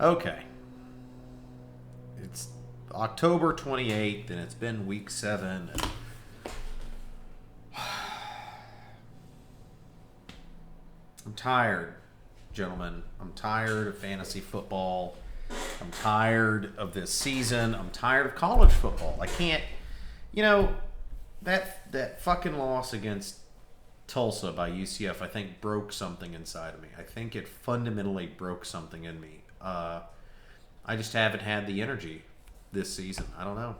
Okay. It's October 28th, and it's been week 7. And I'm tired, gentlemen. I'm tired of fantasy football. I'm tired of this season. I'm tired of college football. I can't, that fucking loss against Tulsa by UCF, I think, broke something inside of me. I think it fundamentally broke something in me. I just haven't had the energy this season. I don't know.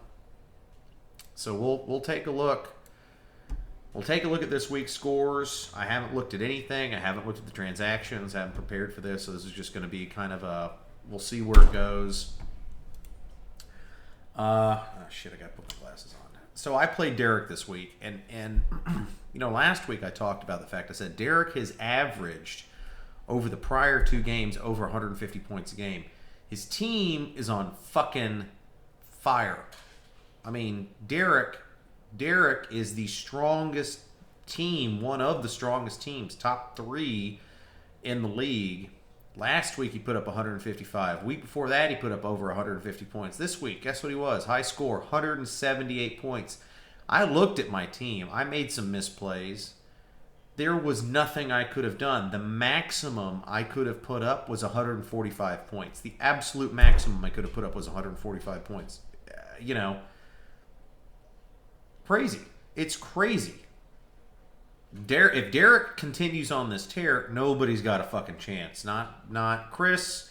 So we'll take a look. We'll take a look at this week's scores. I haven't looked at anything. I haven't looked at the transactions. I haven't prepared for this. So this is just going to be kind of a, we'll see where it goes. Shit, I got to put my glasses on. So I played Derek this week. And last week I talked about the fact, I said Derek has averaged over the prior 2 games over 150 points a game. His team is on fucking fire. I mean, Derek is the strongest team, one of the strongest teams, top 3 in the league. Last week he put up 155. Week before that he put up over 150 points. This week, guess what he was? High score, 178 points. I looked at my team. I made some misplays. There was nothing I could have done. The maximum I could have put up was 145 points. The absolute maximum I could have put up was 145 points. Crazy. It's crazy. If Derek continues on this tear, nobody's got a fucking chance. Not Chris,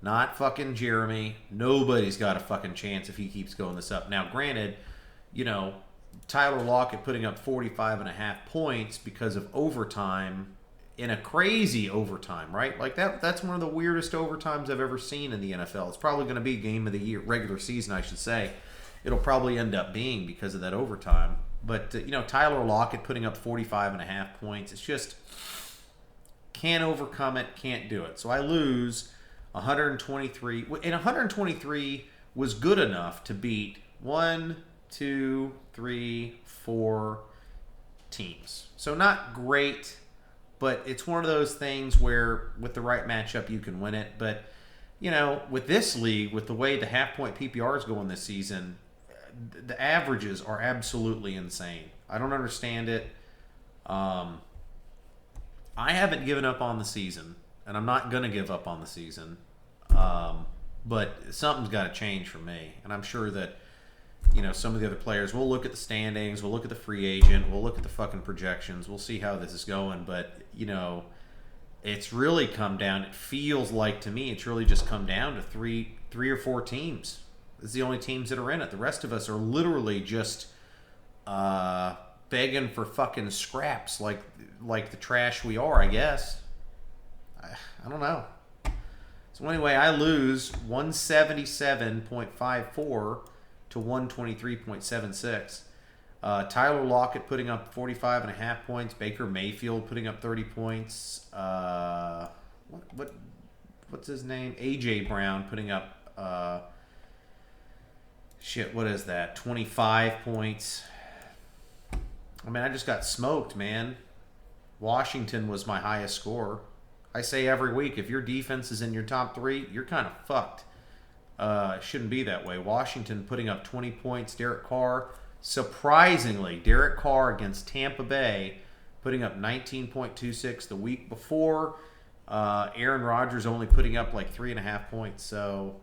not fucking Jeremy. Nobody's got a fucking chance if he keeps going this up. Now, granted, Tyler Lockett putting up 45.5 points because of overtime, in a crazy overtime, right? Like that's one of the weirdest overtimes I've ever seen in the NFL. It's probably going to be game of the year, regular season, I should say. It'll probably end up being because of that overtime. But, Tyler Lockett putting up 45.5 points. It's just, can't overcome it, can't do it. So I lose 123. And 123 was good enough to beat 1, 2, 3, 4 teams. So not great, but it's one of those things where with the right matchup you can win it. But, with this league, with the way the half-point PPR is going this season, the averages are absolutely insane. I don't understand it. I haven't given up on the season, and I'm not going to give up on the season. But something's got to change for me. And I'm sure that, some of the other players, we'll look at the standings, we'll look at the free agent, we'll look at the fucking projections, we'll see how this is going. But, it's really come down, it feels like to me, it's really just come down to three or 4 teams. It's the only teams that are in it. The rest of us are literally just begging for fucking scraps like the trash we are, I guess. I don't know. So anyway, I lose 177.54 to 123.76. Tyler Lockett putting up 45.5 points. Baker Mayfield putting up 30 points. What's his name? A.J. Brown putting up... what is that? 25 points. I mean, I just got smoked, man. Washington was my highest score. I say every week, if your defense is in your top 3, you're kind of fucked. It shouldn't be that way. Washington putting up 20 points. Derek Carr, surprisingly, Derek Carr against Tampa Bay putting up 19.26 the week before. Aaron Rodgers only putting up like 3.5 points. So...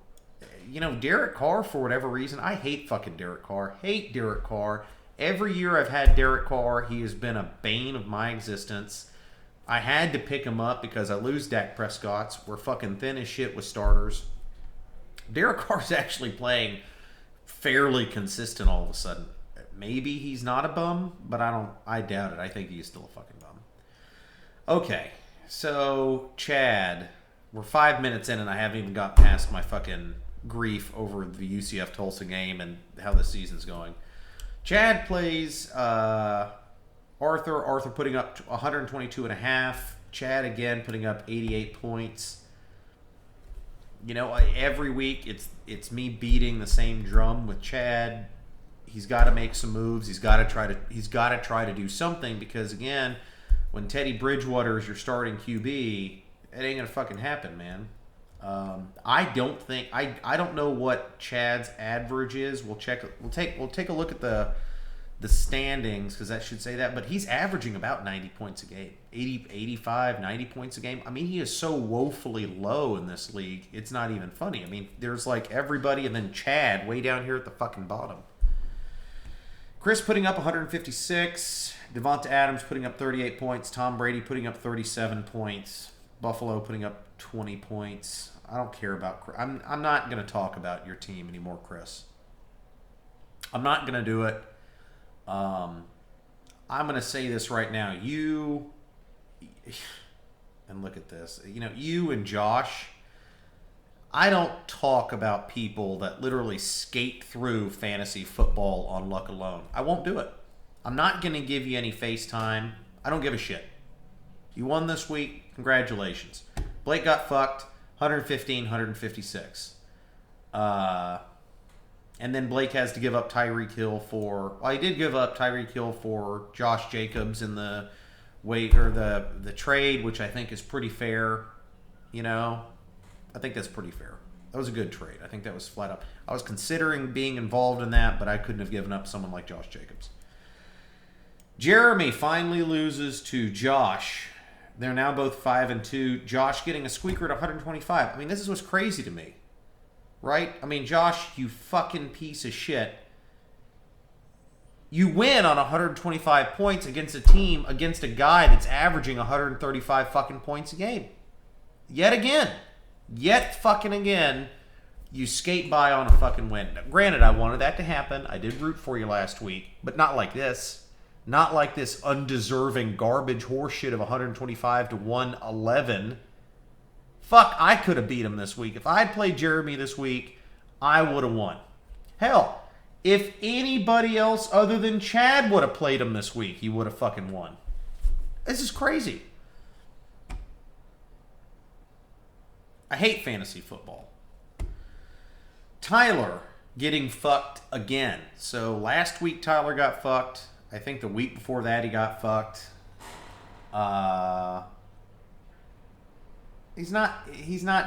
Derek Carr, for whatever reason, I hate fucking Derek Carr. Hate Derek Carr. Every year I've had Derek Carr, he has been a bane of my existence. I had to pick him up because I lose Dak Prescott's. We're fucking thin as shit with starters. Derek Carr's actually playing fairly consistent all of a sudden. Maybe he's not a bum, but I doubt it. I think he's still a fucking bum. Okay, so Chad, we're 5 minutes in and I haven't even got past my fucking grief over the UCF Tulsa game and how the season's going. Chad plays Arthur. Arthur putting up 122.5. Chad again putting up 88 points. Every week it's me beating the same drum with Chad. He's got to make some moves. He's got to try to do something because again, when Teddy Bridgewater is your starting QB, it ain't gonna fucking happen, man. I don't think I don't know what Chad's average is. We'll check. We'll take a look at the standings because that should say that. But he's averaging about 90 points a game, 80, 85, 90 points a game. I mean, he is so woefully low in this league. It's not even funny. I mean, there's like everybody and then Chad way down here at the fucking bottom. Chris putting up 156. Devonta Adams putting up 38 points. Tom Brady putting up 37 points. Buffalo putting up 20 points. I don't care about Chris. I'm not going to talk about your team anymore, Chris. I'm not going to do it. I'm going to say this right now. You, and look at this. You know, you and Josh, I don't talk about people that literally skate through fantasy football on luck alone. I won't do it. I'm not going to give you any FaceTime. I don't give a shit. You won this week. Congratulations. Blake got fucked. 115, 156. And then Blake has to give up Tyreek Hill for... Well, he did give up Tyreek Hill for Josh Jacobs in the the trade, which I think is pretty fair. You know, I think that's pretty fair. That was a good trade. I think that was flat up. I was considering being involved in that, but I couldn't have given up someone like Josh Jacobs. Jeremy finally loses to Josh. They're now both 5-2. Josh getting a squeaker at 125. I mean, this is what's crazy to me. Right? I mean, Josh, you fucking piece of shit. You win on 125 points against a guy that's averaging 135 fucking points a game. Yet fucking again, you skate by on a fucking win. Now, granted, I wanted that to happen. I did root for you last week, but not like this. Not like this undeserving garbage horseshit of 125 to 111. Fuck, I could have beat him this week. If I had played Jeremy this week, I would have won. Hell, if anybody else other than Chad would have played him this week, he would have fucking won. This is crazy. I hate fantasy football. Tyler getting fucked again. So last week Tyler got fucked. I think the week before that he got fucked. He's not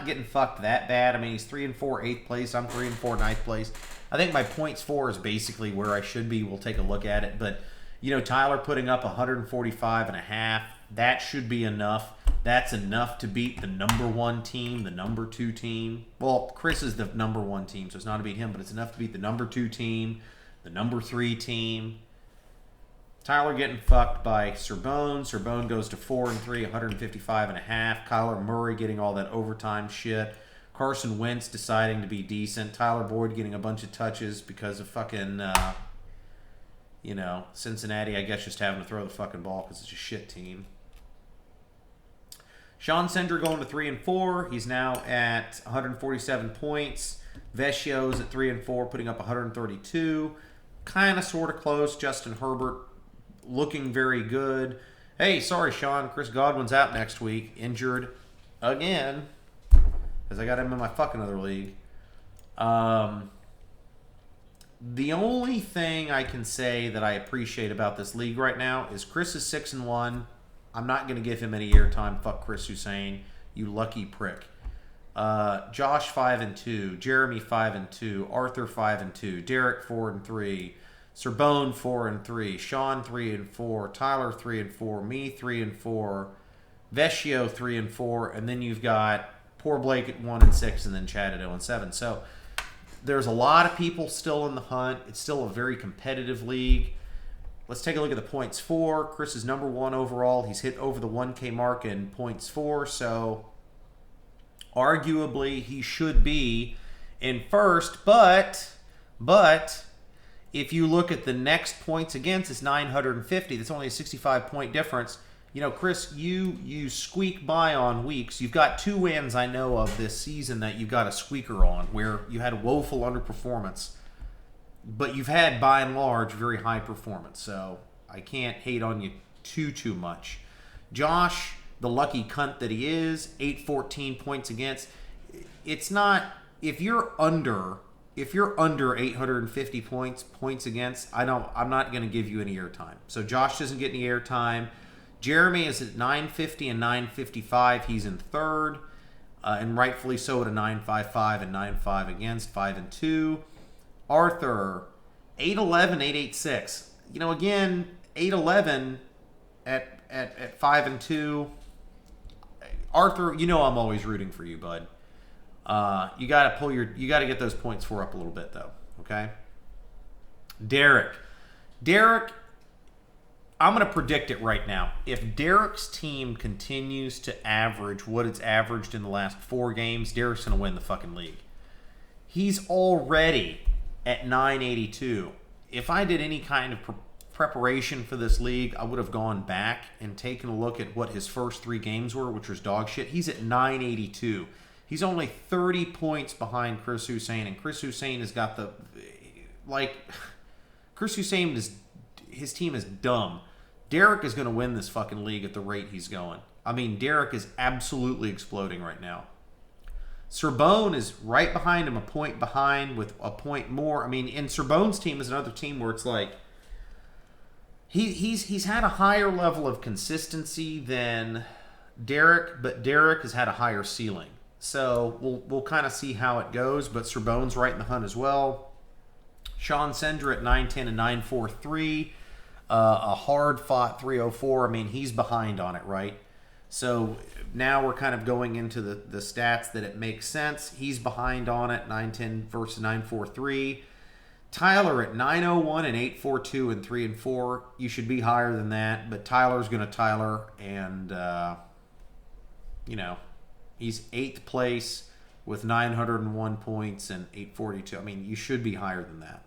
getting fucked that bad. I mean, he's 3-4, 8th place. I'm 3-4, 9th place. I think my points for is basically where I should be. We'll take a look at it. But, you know, Tyler putting up 145.5. That should be enough. That's enough to beat the number 1 team, the number 2 team. Well, Chris is the number 1 team, so it's not to beat him, but it's enough to beat the number 2 team, the number 3 team. Tyler getting fucked by Serbone. Serbone goes to 4-3, 155.5. Kyler Murray getting all that overtime shit. Carson Wentz deciding to be decent. Tyler Boyd getting a bunch of touches because of fucking, Cincinnati, I guess, just having to throw the fucking ball because it's a shit team. Sean Sender going to 3-4. He's now at 147 points. Vecchio's at 3-4, putting up 132. Kind of, sort of close. Justin Herbert looking very good. Hey, sorry, Sean. Chris Godwin's out next week. Injured again. Because I got him in my fucking other league. The only thing I can say that I appreciate about this league right now is Chris is 6-1. I'm not going to give him any airtime. Fuck Chris Hussein. You lucky prick. Josh 5-2. Jeremy 5-2. Arthur 5-2. Derek 4-3. Serbone 4-3, Sean 3-4, Tyler 3-4, me 3-4, Vecchio 3-4, and then you've got poor Blake at 1-6, and then Chad at 0-7. So there's a lot of people still in the hunt. It's still a very competitive league. Let's take a look at the points for. Chris is number 1 overall. He's hit over the 1K mark in points for, so arguably he should be in first, but if you look at the next points against, it's 950. That's only a 65-point difference. You know, Chris, you squeak by on weeks. You've got 2 wins I know of this season that you got a squeaker on, where you had a woeful underperformance. But you've had, by and large, very high performance. So I can't hate on you too much. Josh, the lucky cunt that he is, 814 points against. It's not, if you're under 850 points against, I'm not going to give you any airtime. So Josh doesn't get any airtime. Jeremy is at 950 and 955. He's in third. and rightfully so at a 9.55 and 9.5 against, 5-2. Arthur, 8-11, 8-8-6. You know, again, 8-11 at 5-2. Arthur, you know I'm always rooting for you, bud. You got to get those points for up a little bit though. Okay. Derek, I'm going to predict it right now. If Derek's team continues to average what it's averaged in the last 4 games, Derek's going to win the fucking league. He's already at 982. If I did any kind of preparation for this league, I would have gone back and taken a look at what his first 3 games were, which was dog shit. He's at 982. He's only 30 points behind Chris Hussein, and Chris Hussein has got the... Chris Hussein his team is dumb. Derek is going to win this fucking league at the rate he's going. I mean, Derek is absolutely exploding right now. Serbone is right behind him, a point behind with a point more. I mean, and Serbone's team is another team where it's like he's had a higher level of consistency than Derek, but Derek has had a higher ceiling. So we'll kind of see how it goes, but Serbone's right in the hunt as well. Sean Sender at 9-10 and 9-4-3. A hard-fought 304. I mean, he's behind on it, right? So now we're kind of going into the stats that it makes sense. He's behind on it, 9-10 versus 9-4-3. Tyler at 9-01 and 8-4-2 and 3-4. You should be higher than that, but Tyler's going to Tyler, and, he's 8th place with 901 points and 842. I mean, you should be higher than that.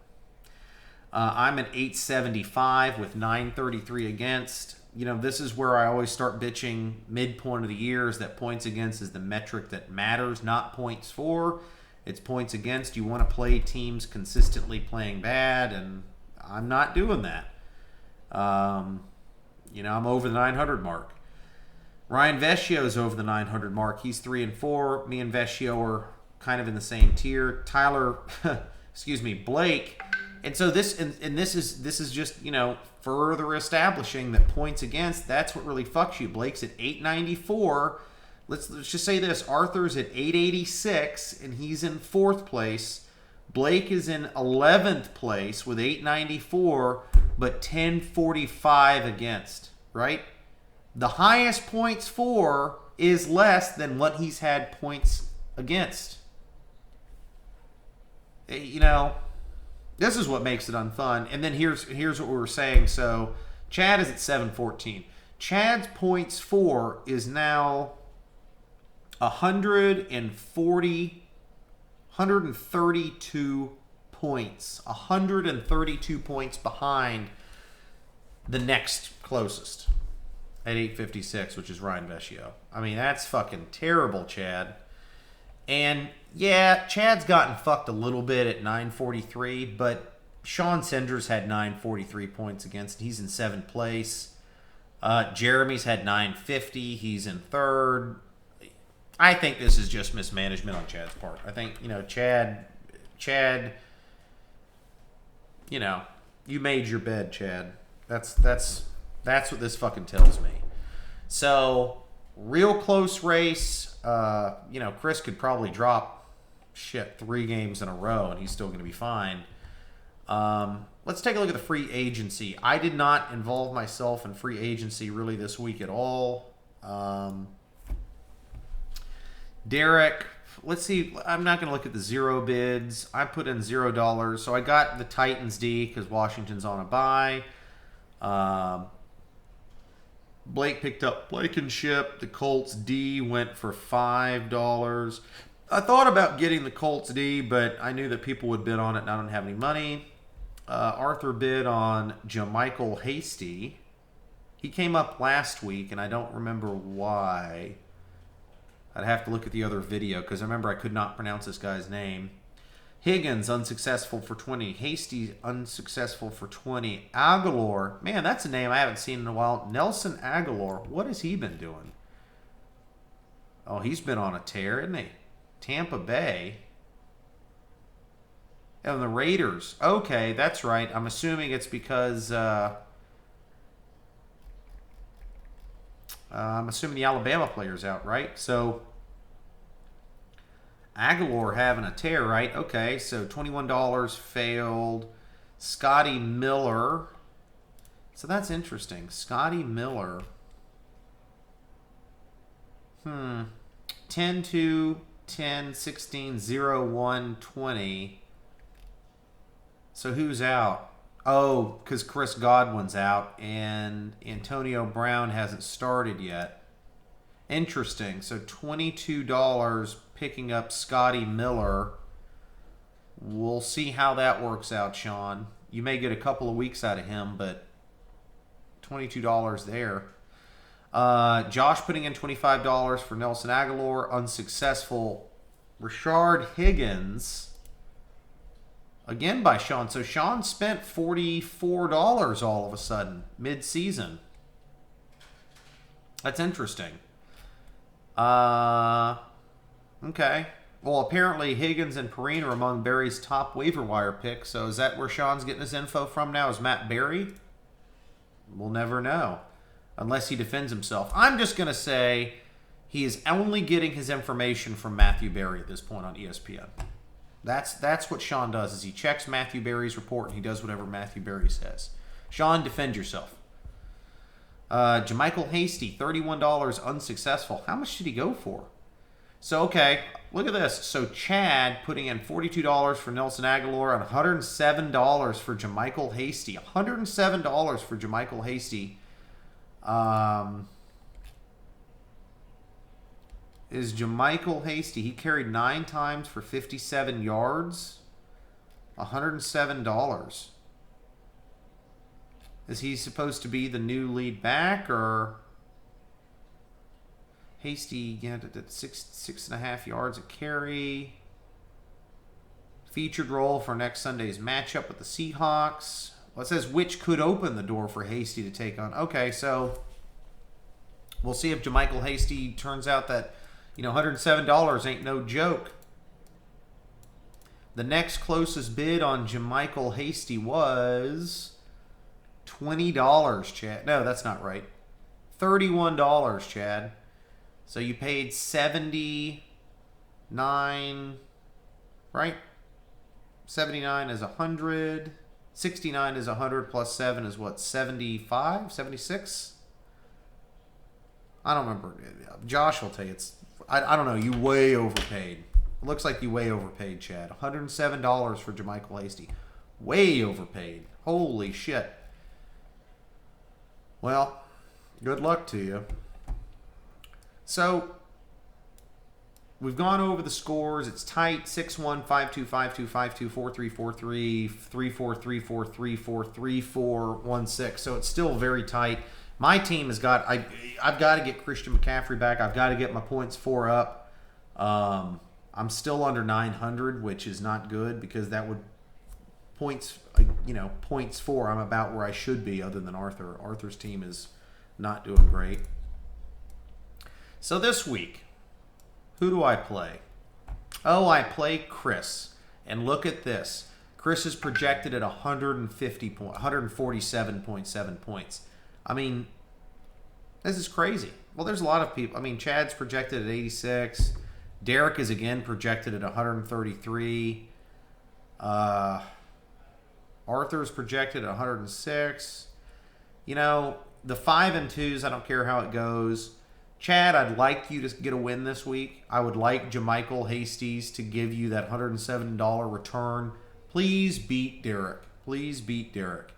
I'm at 875 with 933 against. You know, this is where I always start bitching midpoint of the year is that points against is the metric that matters, not points for. It's points against. You want to play teams consistently playing bad, and I'm not doing that. I'm over the 900 mark. Ryan Vecchio's over the 900 mark. He's 3-4. Me and Vecchio are kind of in the same tier. Tyler, Blake. And so this is just, further establishing that points against, that's what really fucks you. Blake's at 894. Let's just say this. Arthur's at 886, and he's in 4th place. Blake is in 11th place with 894, but 1045 against, right? The highest points for is less than what he's had points against. This is what makes it unfun. And then here's what we were saying. So Chad is at 714. Chad's points for is now 132 points. 132 points behind the next closest at 856, which is Ryan Vecchio. I mean, that's fucking terrible, Chad. And yeah, Chad's gotten fucked a little bit at 943, but Sean Senders had 943 points against. He's in 7th place. Jeremy's had 950. He's in 3rd. I think this is just mismanagement on Chad's part. I think, Chad, you made your bed, Chad. That's what this fucking tells me. So, real close race. Chris could probably drop 3 games in a row and he's still going to be fine. Let's take a look at the free agency. I did not involve myself in free agency really this week at all. Derek, let's see. I'm not going to look at the 0 bids. I put in $0. So I got the Titans D because Washington's on a bye. Blake picked up Blankenship. The Colts D went for $5. I thought about getting the Colts D, but I knew that people would bid on it and I don't have any money. Arthur bid on Jamichael Hasty. He came up last week, and I don't remember why. I'd have to look at the other video because I remember I could not pronounce this guy's name. Higgins, unsuccessful for 20. Hasty, unsuccessful for 20. Aguilar, man, that's a name I haven't seen in a while. Nelson Aguilar, what has he been doing? Oh, he's been on a tear, isn't he? Tampa Bay. And the Raiders. Okay, that's right. I'm assuming it's because... I'm assuming the Alabama player's out, right? So, Aguilar having a tear, right? Okay, so $21 failed. Scotty Miller. So that's interesting. Scotty Miller. 10 2 10 16 0 1 20. So who's out? Oh, because Chris Godwin's out and Antonio Brown hasn't started yet. Interesting. So $22 picking up Scotty Miller. We'll see how that works out, Sean. You may get a couple of weeks out of him, but $22 there. Josh putting in $25 for Nelson Aguilar. Unsuccessful. Rashard Higgins. Again by Sean. So Sean spent $44 all of a sudden, mid-season. That's interesting. Okay. Well, apparently Higgins and Perrine are among Barry's top waiver wire picks. So is that where Sean's getting his info from now? Is Matt Barry? We'll never know. Unless he defends himself. I'm just going to say he is only getting his information from Matthew Berry at this point on ESPN. That's what Sean does, is he checks Matthew Berry's report and he does whatever Matthew Berry says. Sean, defend yourself. Jermichael Hasty, $31 unsuccessful. How much did he go for? So, okay, look at this. So Chad putting in $42 for Nelson Aguilar and $107 for Jermichael Hasty. $107 for Jermichael Hasty. Is Jermichael Hasty, he carried 9 times for 57 yards. $107. Is he supposed to be the new lead back, or Hasty, yeah, did 6.5 yards a carry. Featured role for next Sunday's matchup with the Seahawks. Well, it says which could open the door for Hasty to take on. Okay, so we'll see if Jermichael Hasty turns out that, $107 ain't no joke. The next closest bid on Jermichael Hasty was $20, Chad. No, that's not right. $31, Chad. So you paid $79, right? 79 is 100. 69 is 100 plus 7 is what? 75? 76? I don't remember. Josh will tell you. I don't know. You way overpaid. It looks like you way overpaid, Chad. $107 for Jermichael Hasty. Way overpaid. Holy shit. Well, good luck to you. So, we've gone over the scores. It's tight. 6-1, 5-2, 5-2, 5-2, 4-3, 4-3, 3-4, 3-4, 3-4, 3-4, 1-6. So it's still very tight. My team has got... I've got to get Christian McCaffrey back. I've got to get my points 4 up. I'm still under 900, which is not good because that would... Points 4, I'm about where I should be other than Arthur. Arthur's team is not doing great. So this week, who do I play? Oh, I play Chris. And look at this. Chris is projected at 147.7 points. I mean, this is crazy. Well, there's a lot of people. I mean, Chad's projected at 86. Derek is again projected at 133. Arthur's projected at 106. The 5 and 2s, I don't care how it goes. Chad, I'd like you to get a win this week. I would like Jermichael Hasty's to give you that $107 return. Please beat Derek. Please beat Derek.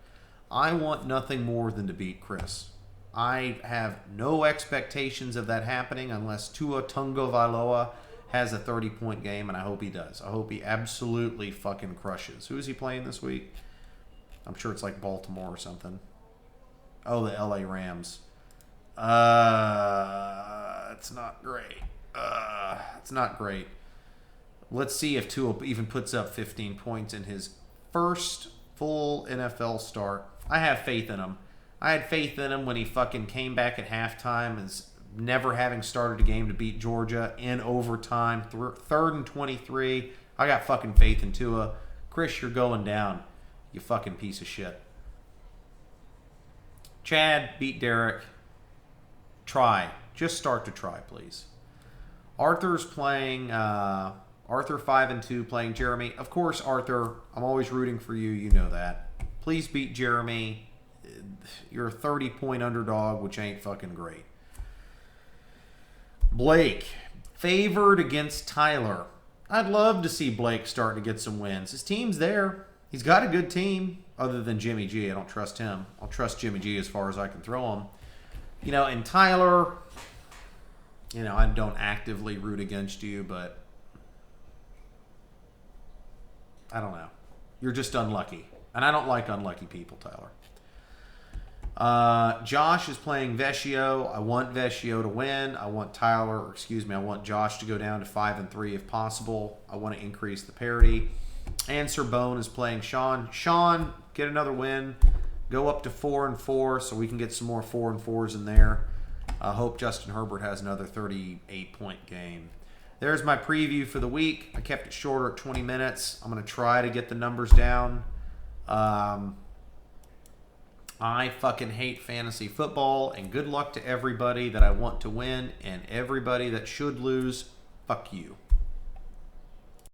I want nothing more than to beat Chris. I have no expectations of that happening unless Tua Tagovailoa has a 30-point game, and I hope he does. I hope he absolutely fucking crushes. Who is he playing this week? I'm sure it's like Baltimore or something. Oh, the LA Rams. It's not great. It's not great. Let's see if Tua even puts up 15 points in his first full NFL start. I have faith in him. I had faith in him when he fucking came back at halftime as never having started a game to beat Georgia in overtime. 3rd and 23. I got fucking faith in Tua. Chris, you're going down. You fucking piece of shit. Chad, beat Derek. Try. Just start to try, please. Arthur's playing Arthur 5-2 playing Jeremy. Of course, Arthur, I'm always rooting for you. You know that. Please beat Jeremy. You're a 30-point underdog, which ain't fucking great. Blake, favored against Tyler. I'd love to see Blake starting to get some wins. His team's there. He's got a good team, other than Jimmy G. I don't trust him. I'll trust Jimmy G as far as I can throw him. You know, and Tyler, you know, I don't actively root against you, but I don't know. You're just unlucky. And I don't like unlucky people, Tyler. Josh is playing Vescio. I want Vescio to win. I want I want Josh to go down to 5-3 if possible. I want to increase the parity. And Serbone is playing Sean. Sean, get another win. Go up to 4-4 so we can get some more 4-4s in there. I hope Justin Herbert has another 38-point game. There's my preview for the week. I kept it shorter at 20 minutes. I'm going to try to get the numbers down. I fucking hate fantasy football, and good luck to everybody that I want to win, and everybody that should lose, fuck you.